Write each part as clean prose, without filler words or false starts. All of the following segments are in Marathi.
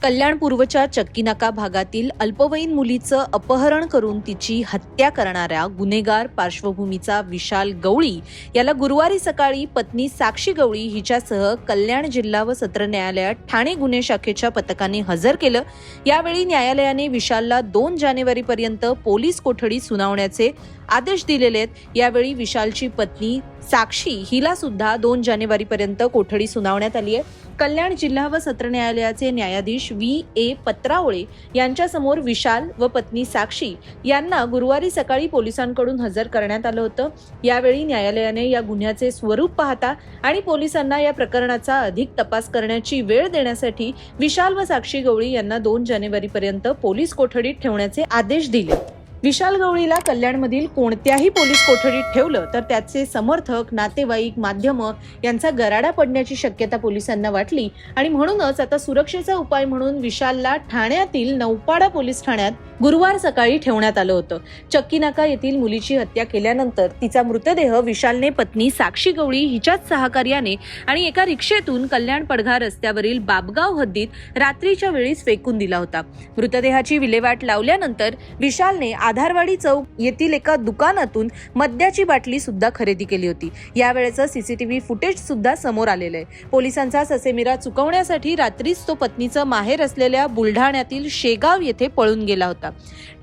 कल्याण पूर्वच्या चक्कीनाका भागातील अल्पवयीन मुलीचं अपहरण करून तिची हत्या करणाऱ्या गुन्हेगार पार्श्वभूमीचा विशाल गवळी याला गुरुवारी सकाळी पत्नी साक्षी गवळी हिच्यासह कल्याण जिल्हा व सत्र न्यायालयात ठाणे गुन्हे शाखेच्या पथकाने हजर केलं। यावेळी न्यायालयाने विशालला 2 जानेवारीपर्यंत पोलीस कोठडी सुनावण्याचे आदेश दिलेले आहेत। यावेळी विशालची पत्नी साक्षी हिला सुद्धा 2 जानेवारीपर्यंत कोठडी सुनावण्यात आली आहे। कल्याण जिल्हा व सत्र न्यायालयाचे न्यायाधीश V.A. पत्रावळे यांच्यासमोर विशाल व पत्नी साक्षी यांना गुरुवारी सकाळी पोलिसांकडून हजर करण्यात आलं होतं। यावेळी न्यायालयाने या गुन्ह्याचे स्वरूप पाहता आणि पोलिसांना या प्रकरणाचा अधिक तपास करण्याची वेळ देण्यासाठी विशाल व साक्षी गवळी यांना 2 जानेवारीपर्यंत पोलीस कोठडीत ठेवण्याचे आदेश दिले। विशाल गवळीला कल्याणमधील कोणत्याही पोलीस कोठडीत ठेवलं तर त्याचे समर्थक, नातेवाईक, माध्यम यांचा गराडा पडण्याची शक्यता पोलिसांना वाटली आणि म्हणूनच आता सुरक्षेचा उपाय म्हणून विशालला ठाण्यातील नौपाडा पोलीस ठाण्यात गुरुवार सकाळी ठेवण्यात आलं होतं। चक्कीनाका येथील मुलीची हत्या केल्यानंतर तिचा मृतदेह विशालने पत्नी साक्षी गवळी हिच्याच सहकार्याने आणि एका रिक्षेतून कल्याण पडघा रस्त्यावरील बाबगाव हद्दीत रात्रीच्या वेळीच फेकून दिला होता। मृतदेहाची विल्हेवाट लावल्यानंतर विशालने आधारवाडी चौक येथील एका दुकानातून मद्याची बाटली सुद्धा खरेदी केली होती। यावेळेचं सीसीटीव्ही फुटेज सुद्धा समोर आलेलं आहे। पोलिसांचा ससेमिरा चुकवण्यासाठी रात्रीच तो पत्नीचं माहेर असलेल्या बुलढाण्यातील शेगाव येथे पळून गेला होता।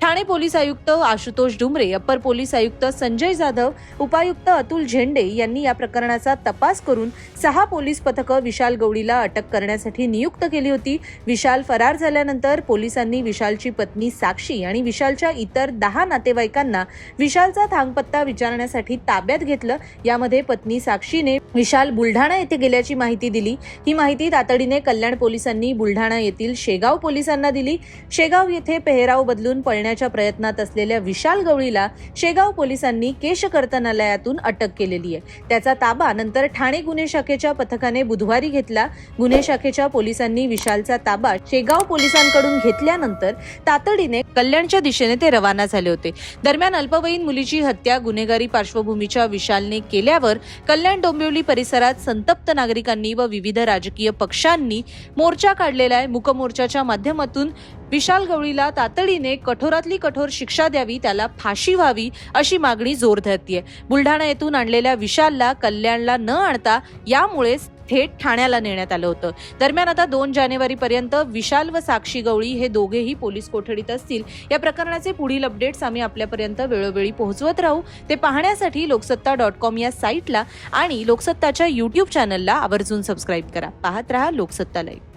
ठाणे पोलीस आयुक्त आशुतोष डुमरे, अप्पर पोलीस आयुक्त संजय जाधव, उपायुक्त अतुल झेंडे यांनी या प्रकरणाचा तपास करून 6 पोलीस पथकं विशाल गवळीला अटक करण्यासाठी नियुक्त केली होती। विशाल फरार झाल्यानंतर पोलिसांनी विशालची पत्नी साक्षी आणि विशालच्या इतर 10 नातेवाईकांना विशालचा थांगपत्ता विचारण्यासाठी ताब्यात घेतलं। यामध्ये पत्नी साक्षीने विशाल बुलढाणा येथे गेल्याची माहिती दिली। ही माहिती तातडीने कल्याण पोलिसांनी बुलढाणा येथील शेगाव पोलिसांना दिली। शेगाव येथे पेहराव बदलून पळण्याच्या प्रयत्नात असलेल्या विशाल गवळीला शेगाव पोलिसांनी केशकर्तनालयातून अटक केलेली आहे। त्याचा ताबा नंतर ठाणे गुन्हे शाखेच्या पथकाने बुधवारी घेतला। गुन्हे शाखेच्या पोलिसांनी विशालचा ताबा शेगाव पोलिसांकडून घेतल्यानंतर तातडीने कल्याणच्या दिशेने ते रवाना झाले होते। दरम्यान अल्पवयीन मुलीची हत्या गुन्हेगारी पार्श्वभूमीच्या विशालने केल्यावर कल्याण डोंबिवली परिसरात संतप्त नागरिकांनी व विविध राजकीय पक्षांनी मोर्चा काढलेला आहे। मूकमोर्चाच्या माध्यमातून विशाल गवळीला तातडीने कठोरातली कठोर शिक्षा द्यावी, त्याला फाशी व्हावी अशी मागणी जोर धरतीये। बुलढाणा येथून आणलेल्या विशालला कल्याणला न आणता यामुळेच थेट ठाण्याला नेण्यात आलं होतं। दरम्यान आता 2 जानेवारीपर्यंत विशाल व साक्षी गवळी हे दोघेही पोलीस कोठडीत असतील। या प्रकरणाचे पुढील अपडेट्स आम्ही आपल्यापर्यंत वेळोवेळी पोहोचवत राहू। ते पाहण्यासाठी लोकसत्ता.com या साईटला आणि लोकसत्ताच्या YouTube चॅनलला आवर्जून सबस्क्राईब करा। पाहत रहा लोकसत्ता लाईव्ह।